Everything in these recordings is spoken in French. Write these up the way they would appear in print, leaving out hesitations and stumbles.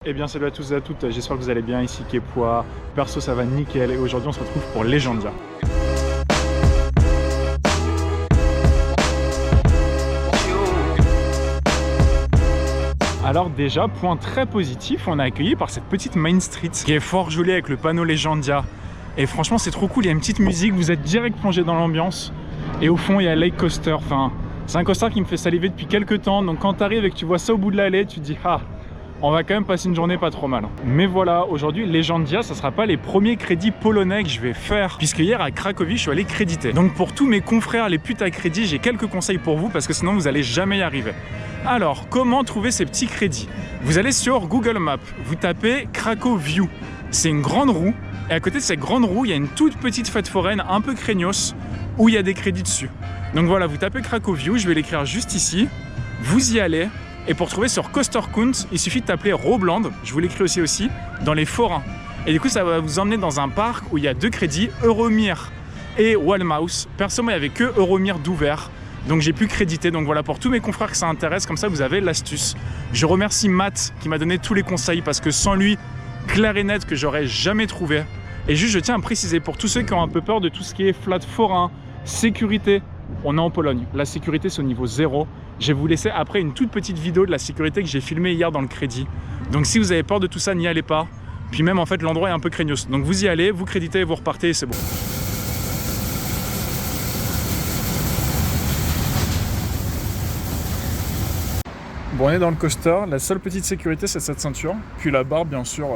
Eh bien salut à tous et à toutes, j'espère que vous allez bien, ici Kepoa, perso ça va nickel et aujourd'hui on se retrouve pour Legendia. Alors déjà, point très positif, on est accueilli par cette petite Main Street qui est fort jolie avec le panneau Legendia. Et franchement c'est trop cool, il y a une petite musique, vous êtes direct plongé dans l'ambiance. Et au fond il y a Lake Coaster, enfin c'est un coaster qui me fait saliver depuis quelques temps, donc quand tu arrives et que tu vois ça au bout de l'allée, tu te dis ah, on va quand même passer une journée pas trop mal. Mais voilà, aujourd'hui, Legendia, ça sera pas les premiers crédits polonais que je vais faire, puisque hier à Cracovie, je suis allé créditer. Donc pour tous mes confrères les putes à crédit, j'ai quelques conseils pour vous, parce que sinon vous allez jamais y arriver. Alors, comment trouver ces petits crédits? Vous allez sur Google Maps, vous tapez Cracovie. C'est une grande roue, et à côté de cette grande roue, il y a une toute petite fête foraine un peu craignos, où il y a des crédits dessus. Donc voilà, vous tapez Cracovie, je vais l'écrire juste ici, vous y allez. Et pour trouver sur Coaster Count, il suffit de taper Robland, je vous l'écris aussi, dans les forains. Et du coup, ça va vous emmener dans un parc où il y a deux crédits, Euromir et Walmaus. Perso, moi, il n'y avait que Euromir d'ouvert, donc j'ai pu créditer. Donc voilà, pour tous mes confrères que ça intéresse, comme ça, vous avez l'astuce. Je remercie Matt qui m'a donné tous les conseils, parce que sans lui, clair et net, que j'aurais jamais trouvé. Et juste, je tiens à préciser, pour tous ceux qui ont un peu peur de tout ce qui est flat forain, sécurité, on est en Pologne. La sécurité, c'est au niveau 0. Je vais vous laisser après une toute petite vidéo de la sécurité que j'ai filmée hier dans le crédit. Donc si vous avez peur de tout ça, n'y allez pas. Puis même en fait, l'endroit est un peu craignos. Donc vous y allez, vous créditez, vous repartez et c'est bon. Bon, on est dans le coaster. La seule petite sécurité, c'est cette ceinture. Puis la barre, bien sûr,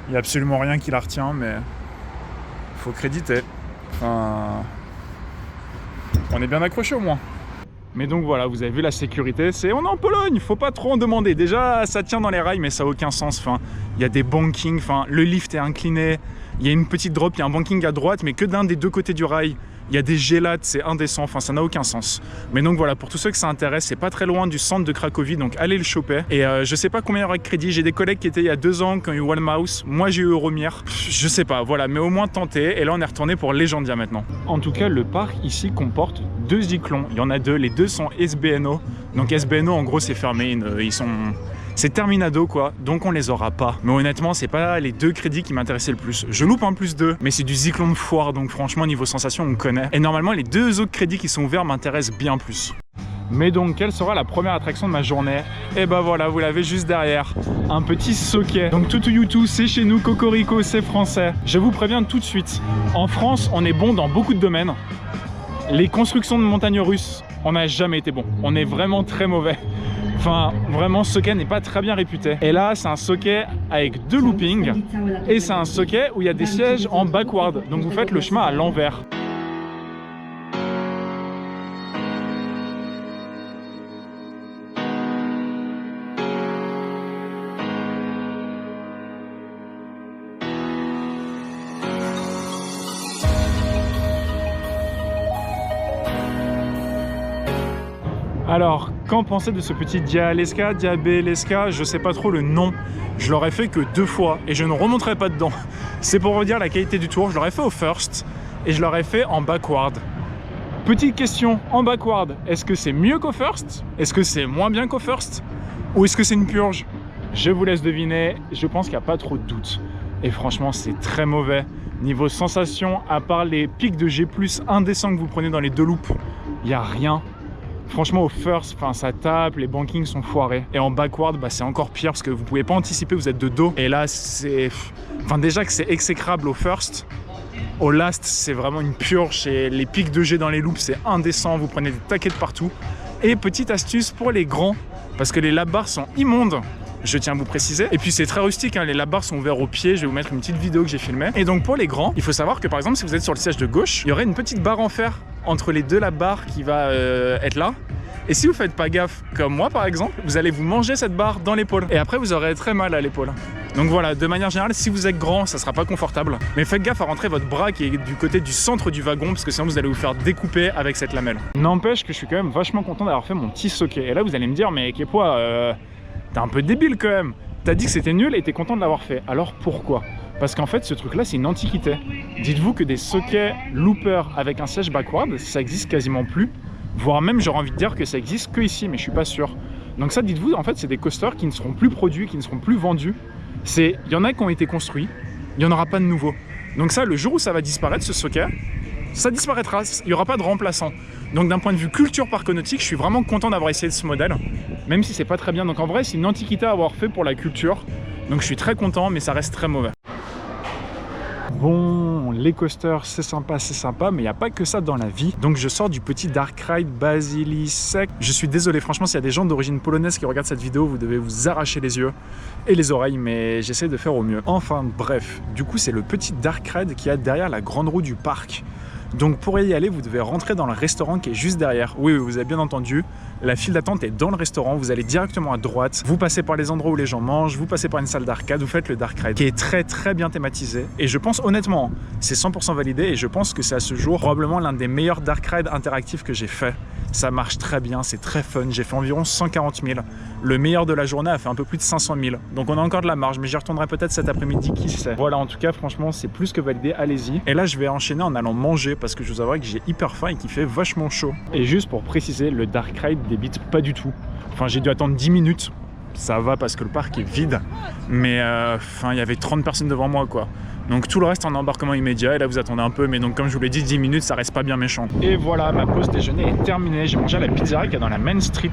il n'y a absolument rien qui la retient, mais il faut créditer. Enfin, on est bien accroché au moins. Mais donc voilà, vous avez vu la sécurité, on est en Pologne, faut pas trop en demander. Déjà, ça tient dans les rails, mais ça n'a aucun sens. Enfin, il y a des bankings, enfin, le lift est incliné, il y a une petite drop, il y a un banking à droite, mais que d'un des deux côtés du rail. Il y a des gélates, c'est indécent, enfin ça n'a aucun sens. Mais donc voilà, pour tous ceux que ça intéresse, c'est pas très loin du centre de Cracovie, donc allez le choper. Et je sais pas combien il y aura de crédit, j'ai des collègues qui étaient il y a 2 ans, qui ont eu Walmaus, moi j'ai eu Euromir, je sais pas, voilà, mais au moins tenter. Et là on est retourné pour Legendia maintenant. En tout cas, le parc ici comporte 2 cyclons, il y en a 2, les 2 sont SBNO. Donc SBNO en gros c'est fermé, c'est terminado quoi, donc on les aura pas. Mais honnêtement, c'est pas les 2 crédits qui m'intéressaient le plus. Je loupe un plus 2, mais c'est du cyclone de foire, donc franchement niveau sensation on connaît. Et normalement les 2 autres crédits qui sont ouverts m'intéressent bien plus. Mais donc quelle sera la première attraction de ma journée? Et bah voilà, vous l'avez juste derrière, un petit socket. Donc Tutuyutu, c'est chez nous, Cocorico, c'est français. Je vous préviens tout de suite, en France on est bon dans beaucoup de domaines. Les constructions de montagnes russes, on n'a jamais été bon. On est vraiment très mauvais. Enfin, vraiment, ce socket n'est pas très bien réputé. Et là, c'est un socket avec 2 loopings. Et c'est un socket où il y a des sièges en backward. Donc vous faites le chemin à l'envers. Alors, qu'en pensez de ce petit Diabelesca, je sais pas trop le nom. Je l'aurais fait que 2 fois et je ne remonterai pas dedans. C'est pour vous dire la qualité du tour. Je l'aurais fait au first et je l'aurais fait en backward. Petite question, en backward, est-ce que c'est mieux qu'au first? Est-ce que c'est moins bien qu'au first? Ou est-ce que c'est une purge? Je vous laisse deviner, je pense qu'il n'y a pas trop de doute. Et franchement, c'est très mauvais. Niveau sensation, à part les pics de G+, indécents que vous prenez dans les 2 loops, il n'y a rien. Franchement au first, ça tape, les bankings sont foirés. Et en backward, c'est encore pire parce que vous pouvez pas anticiper, vous êtes de dos. Et là, c'est... déjà que c'est exécrable au first. Au last, c'est vraiment une purge. Et les pics de G dans les loops, c'est indécent. Vous prenez des taquets de partout. Et petite astuce pour les grands, parce que les lap bars sont immondes. Je tiens à vous préciser. Et puis c'est très rustique, hein. Les lap bars sont ouverts au pied. Je vais vous mettre une petite vidéo que j'ai filmée. Et donc pour les grands, il faut savoir que par exemple, si vous êtes sur le siège de gauche, il y aurait une petite barre en fer entre les 2 lap bars qui va être là. Et si vous faites pas gaffe, comme moi par exemple, vous allez vous manger cette barre dans l'épaule. Et après vous aurez très mal à l'épaule. Donc voilà, de manière générale, si vous êtes grand, ça sera pas confortable. Mais faites gaffe à rentrer votre bras qui est du côté du centre du wagon, parce que sinon vous allez vous faire découper avec cette lamelle. N'empêche que je suis quand même vachement content d'avoir fait mon petit socket. Et là vous allez me dire, mais Kepoa, t'es un peu débile quand même. T'as dit que c'était nul et t'es content de l'avoir fait. Alors pourquoi? Parce qu'en fait ce truc là c'est une antiquité. Dites-vous que des sockets loopers avec un siège backward, ça existe quasiment plus. Voire même j'aurais envie de dire que ça existe que ici, mais je suis pas sûr. Donc ça, dites-vous, en fait, c'est des coasters qui ne seront plus produits, qui ne seront plus vendus. Il y en a qui ont été construits, il n'y en aura pas de nouveaux. Donc ça, le jour où ça va disparaître, ce soccer, ça disparaîtra, il n'y aura pas de remplaçant. Donc d'un point de vue culture parc nautique, je suis vraiment content d'avoir essayé ce modèle, même si c'est pas très bien. Donc en vrai, c'est une antiquité à avoir fait pour la culture. Donc je suis très content, mais ça reste très mauvais. Bon, les coasters, c'est sympa, mais il n'y a pas que ça dans la vie. Donc je sors du petit Dark Ride Basilisek. Je suis désolé, franchement, s'il y a des gens d'origine polonaise qui regardent cette vidéo, vous devez vous arracher les yeux et les oreilles, mais j'essaie de faire au mieux. Enfin, bref, du coup, c'est le petit Dark Ride qui a derrière la grande roue du parc. Donc pour y aller, vous devez rentrer dans le restaurant qui est juste derrière. Oui, vous avez bien entendu, la file d'attente est dans le restaurant, vous allez directement à droite, vous passez par les endroits où les gens mangent, vous passez par une salle d'arcade, vous faites le Dark Ride qui est très bien thématisé. Et je pense honnêtement, c'est 100% validé et je pense que c'est à ce jour probablement l'un des meilleurs Dark Ride interactifs que j'ai fait. Ça marche très bien, c'est très fun, j'ai fait environ 140 000. Le meilleur de la journée a fait un peu plus de 500 000. Donc on a encore de la marge, mais j'y retournerai peut-être cet après-midi, qui sait. Voilà, en tout cas, franchement, c'est plus que validé, allez-y. Et là, je vais enchaîner en allant manger parce que je vous avouerai que j'ai hyper faim et qu'il fait vachement chaud. Et juste pour préciser, le Dark Ride débite pas du tout. Enfin, j'ai dû attendre 10 minutes. Ça va parce que le parc est vide. Mais il y avait 30 personnes devant moi, quoi. Donc tout le reste en embarquement immédiat et là vous attendez un peu, mais donc comme je vous l'ai dit, 10 minutes ça reste pas bien méchant. Et voilà, ma pause déjeuner est terminée. J'ai mangé à la pizzeria qui est dans la Main Street.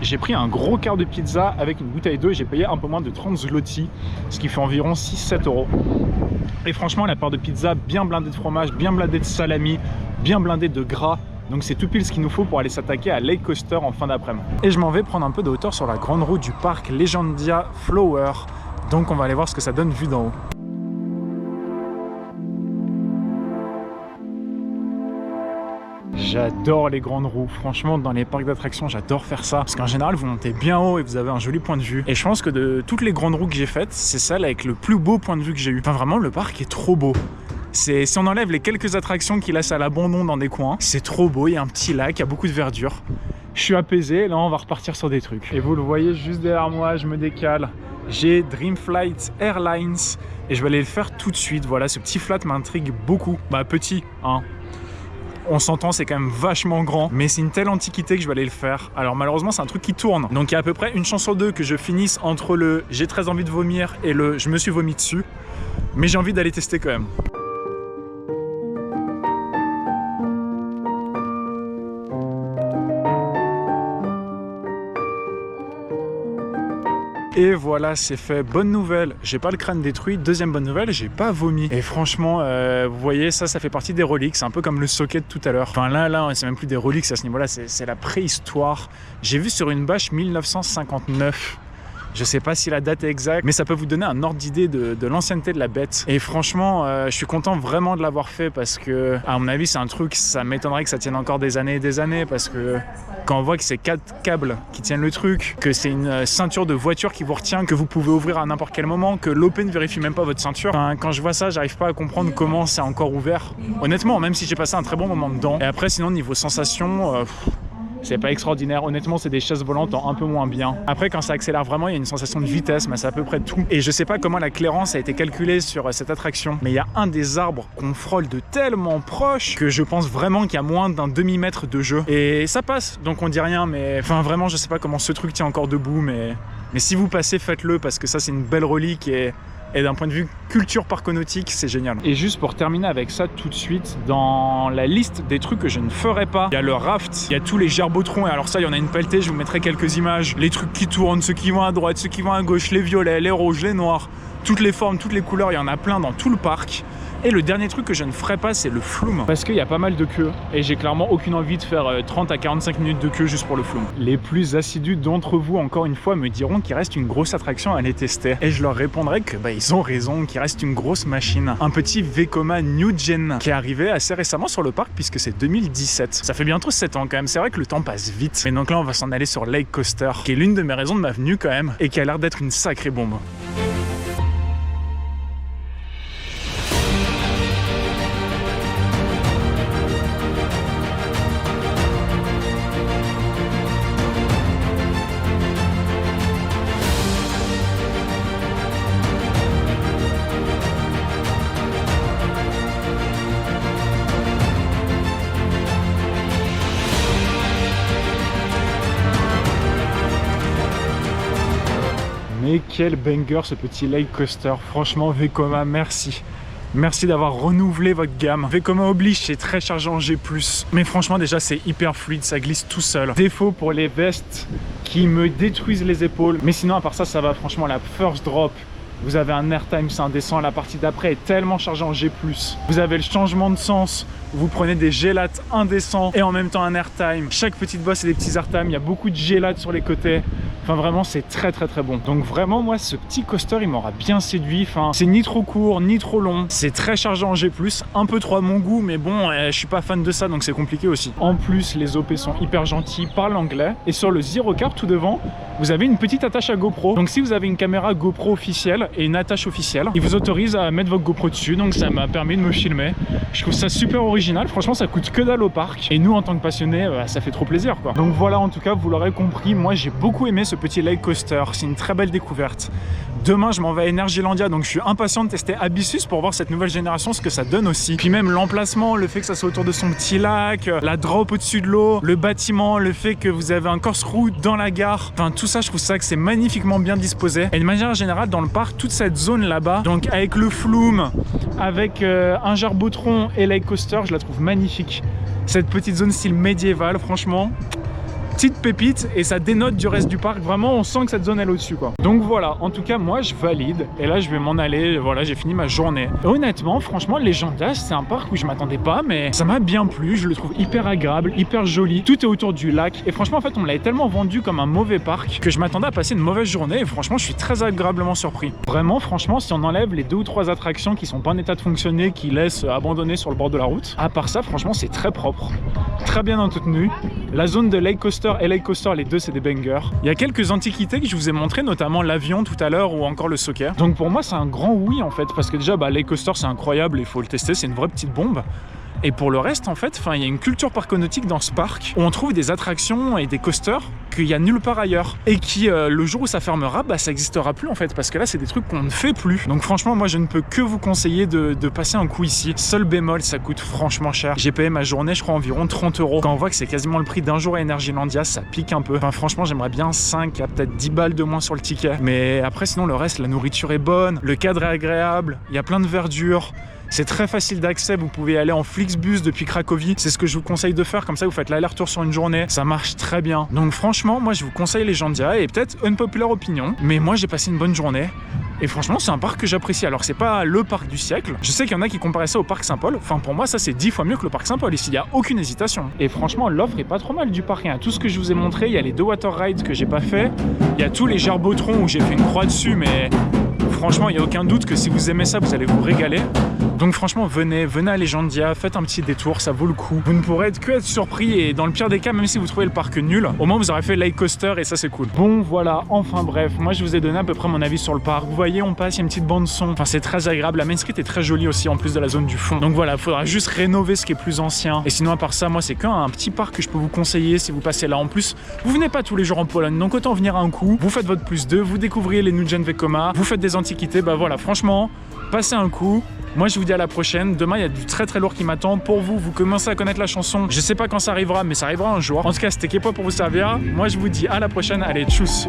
J'ai pris un gros quart de pizza avec une bouteille d'eau et j'ai payé un peu moins de 30 zloty, ce qui fait environ 6-7 €. Et franchement, la part de pizza bien blindée de fromage, bien blindée de salami, bien blindée de gras. Donc c'est tout pile ce qu'il nous faut pour aller s'attaquer à Lake Coaster en fin d'après-midi. Et je m'en vais prendre un peu de hauteur sur la grande roue du parc Legendia Flower. Donc on va aller voir ce que ça donne vu d'en haut. J'adore les grandes roues, franchement dans les parcs d'attractions j'adore faire ça parce qu'en général vous montez bien haut et vous avez un joli point de vue et je pense que de toutes les grandes roues que j'ai faites, c'est celle avec le plus beau point de vue que j'ai eu. Enfin vraiment le parc est trop beau. Si on enlève les quelques attractions qui laissent à l'abandon dans des coins, c'est trop beau, il y a un petit lac, il y a beaucoup de verdure. Je suis apaisé, là on va repartir sur des trucs. Et vous le voyez juste derrière moi, je me décale. J'ai Dreamflight Airlines et je vais aller le faire tout de suite. Voilà, ce petit flat m'intrigue beaucoup. Bah petit, hein. On s'entend, c'est quand même vachement grand, mais c'est une telle antiquité que je vais aller le faire. Alors malheureusement, c'est un truc qui tourne. Donc il y a à peu près une chance sur deux que je finisse entre le j'ai très envie de vomir et le je me suis vomi dessus. Mais j'ai envie d'aller tester quand même. Et voilà, c'est fait. Bonne nouvelle, j'ai pas le crâne détruit. Deuxième bonne nouvelle, j'ai pas vomi. Et franchement, vous voyez, ça fait partie des reliques. C'est un peu comme le socket tout à l'heure. Enfin là, c'est même plus des reliques à ce niveau-là, c'est la préhistoire. J'ai vu sur une bâche 1959. Je sais pas si la date est exacte, mais ça peut vous donner un ordre d'idée de l'ancienneté de la bête. Et franchement, je suis content vraiment de l'avoir fait parce que, à mon avis, c'est un truc, ça m'étonnerait que ça tienne encore des années et des années parce que quand on voit que c'est 4 câbles qui tiennent le truc, que c'est une ceinture de voiture qui vous retient, que vous pouvez ouvrir à n'importe quel moment, que l'OP ne vérifie même pas votre ceinture. Enfin, quand je vois ça, j'arrive pas à comprendre comment c'est encore ouvert. Honnêtement, même si j'ai passé un très bon moment dedans. Et après, sinon, niveau sensation, c'est pas extraordinaire. Honnêtement, c'est des chaises volantes en un peu moins bien. Après, quand ça accélère vraiment, il y a une sensation de vitesse, mais c'est à peu près tout. Et je sais pas comment la clairance a été calculée sur cette attraction, mais il y a un des arbres qu'on frôle de tellement proche que je pense vraiment qu'il y a moins d'un demi-mètre de jeu. Et ça passe, donc on dit rien, mais enfin vraiment, je sais pas comment ce truc tient encore debout, mais si vous passez, faites-le parce que ça, c'est une belle relique et d'un point de vue culture parconautique, c'est génial. Et juste pour terminer avec ça tout de suite, dans la liste des trucs que je ne ferai pas, il y a le raft, il y a tous les gerbotrons, et alors ça, il y en a une pelletée, je vous mettrai quelques images. Les trucs qui tournent, ceux qui vont à droite, ceux qui vont à gauche, les violets, les rouges, les noirs, toutes les formes, toutes les couleurs, il y en a plein dans tout le parc. Et le dernier truc que je ne ferai pas, c'est le flume. Parce qu'il y a pas mal de queues. Et j'ai clairement aucune envie de faire 30 à 45 minutes de queue juste pour le flume. Les plus assidus d'entre vous, encore une fois, me diront qu'il reste une grosse attraction à aller tester. Et je leur répondrai que ils ont raison, qu'il reste une grosse machine. Un petit Vekoma New Gen qui est arrivé assez récemment sur le parc puisque c'est 2017. Ça fait bientôt 7 ans quand même. C'est vrai que le temps passe vite. Et donc là, on va s'en aller sur Lake Coaster, qui est l'une de mes raisons de ma venue quand même. Et qui a l'air d'être une sacrée bombe. quel banger ce petit Lake Coaster. Franchement, Vekoma, merci. Merci d'avoir renouvelé votre gamme. Vekoma oblige, c'est très chargé en G+. Mais franchement, déjà, c'est hyper fluide, ça glisse tout seul. Défaut pour les vestes qui me détruisent les épaules. Mais sinon, à part ça, ça va. Franchement, la first drop, vous avez un airtime, c'est indécent. La partie d'après est tellement chargée en G+. Vous avez le changement de sens. Vous prenez des gélates indécents et en même temps un airtime. Chaque petite bosse, c'est des petits airtimes. Il y a beaucoup de gélates sur les côtés. Enfin, vraiment, c'est très bon. Donc vraiment, moi, ce petit coaster, il m'aura bien séduit. Enfin, c'est ni trop court, ni trop long. C'est très chargé en G+, un peu trop à mon goût, mais bon, je suis pas fan de ça, donc c'est compliqué aussi. En plus, les OP sont hyper gentils, parlent anglais. Et sur le Zero Carb, tout devant, vous avez une petite attache à GoPro. Donc si vous avez une caméra GoPro officielle et une attache officielle, ils vous autorisent à mettre votre GoPro dessus. Donc ça m'a permis de me filmer. Je trouve ça super original. Franchement, ça coûte que dalle au parc. Et nous, en tant que passionnés, ça fait trop plaisir, quoi. Donc voilà, en tout cas, vous l'aurez compris, moi, j'ai beaucoup aimé ce petit Lake Coaster. C'est une très belle découverte. Demain, je m'en vais à Energylandia, donc je suis impatient de tester Abyssus pour voir cette nouvelle génération, ce que ça donne aussi. Puis même l'emplacement, le fait que ça soit autour de son petit lac, la drop au-dessus de l'eau, le bâtiment, le fait que vous avez un corkscrew dans la gare. Enfin, tout ça, je trouve ça que c'est magnifiquement bien disposé. Et de manière générale, dans le parc, toute cette zone là-bas, donc avec le Flume, avec un Jarbotron et Lake Coaster, je la trouve magnifique. Cette petite zone style médiéval, franchement, petite pépite et ça dénote du reste du parc. Vraiment, on sent que cette zone elle est au-dessus, quoi. Donc voilà, en tout cas, moi je valide. Et là, je vais m'en aller. Voilà, j'ai fini ma journée. Et honnêtement, franchement, Legendash, c'est un parc où je m'attendais pas, mais ça m'a bien plu. Je le trouve hyper agréable, hyper joli. Tout est autour du lac. Et franchement, en fait, on me l'avait tellement vendu comme un mauvais parc que je m'attendais à passer une mauvaise journée. Et franchement, je suis très agréablement surpris. Vraiment, franchement, si on enlève les 2 ou 3 attractions qui sont pas en état de fonctionner, qui laissent abandonner sur le bord de la route, à part ça, franchement, c'est très propre, très bien entretenu. La zone de Lake Coaster et Lake Coaster, les deux, c'est des bangers. Il y a quelques antiquités que je vous ai montrées, notamment l'avion tout à l'heure ou encore le soccer. Donc pour moi, c'est un grand oui en fait, parce que déjà, Lake Coaster, c'est incroyable, il faut le tester, c'est une vraie petite bombe. Et pour le reste, en fait, il y a une culture parconautique dans ce parc où on trouve des attractions et des coasters qu'il y a nulle part ailleurs. Et qui, le jour où ça fermera, ça n'existera plus en fait, parce que là, c'est des trucs qu'on ne fait plus. Donc franchement, moi, je ne peux que vous conseiller de passer un coup ici. Seul bémol, ça coûte franchement cher. J'ai payé ma journée, je crois, environ 30 €. Quand on voit que c'est quasiment le prix d'un jour à Energylandia, ça pique un peu. Enfin, franchement, j'aimerais bien 5 à peut-être 10 balles de moins sur le ticket. Mais après, sinon, le reste, la nourriture est bonne, le cadre est agréable, il y a plein de verdure. C'est très facile d'accès, vous pouvez aller en Flixbus depuis Cracovie. C'est ce que je vous conseille de faire, comme ça vous faites l'aller-retour sur une journée. Ça marche très bien. Donc franchement, moi je vous conseille Legendia et peut-être unpopular opinion. Mais moi j'ai passé une bonne journée. Et franchement, c'est un parc que j'apprécie. Alors, c'est pas le parc du siècle. Je sais qu'il y en a qui comparaient ça au parc Saint-Paul. Enfin, pour moi, ça, c'est 10 fois mieux que le parc Saint-Paul. Ici, il n'y a aucune hésitation. Et franchement, l'offre est pas trop mal du parc. Il y a tout ce que je vous ai montré. Il y a les 2 water rides que j'ai pas fait. Il y a tous les Jarbotrons où j'ai fait une croix dessus. Mais franchement, il n'y a aucun doute que si vous aimez ça, vous allez vous régaler. Donc franchement, venez à Legendia, faites un petit détour, ça vaut le coup. Vous ne pourrez que être surpris et dans le pire des cas, même si vous trouvez le parc nul, au moins vous aurez fait Lake Coaster et ça c'est cool. Bon voilà, enfin bref, moi je vous ai donné à peu près mon avis sur le parc. Vous voyez, on passe, il y a une petite bande son. Enfin c'est très agréable, la Main Street est très jolie aussi en plus de la zone du fond. Donc voilà, il faudra juste rénover ce qui est plus ancien. Et sinon à part ça, moi c'est qu'un petit parc que je peux vous conseiller si vous passez là. En plus, vous venez pas tous les jours en Pologne, donc autant venir à un coup. Vous faites votre +2, vous découvrez les Nugent Vekoma, vous faites des antiquités, voilà, franchement, passez un coup. Moi je vous dis à la prochaine. Demain il y a du très lourd qui m'attend. Pour vous, vous commencez à connaître la chanson. Je sais pas quand ça arrivera, mais ça arrivera un jour. En tout cas, c'était Kepo pour vous servir. Moi je vous dis à la prochaine. Allez, tchuss.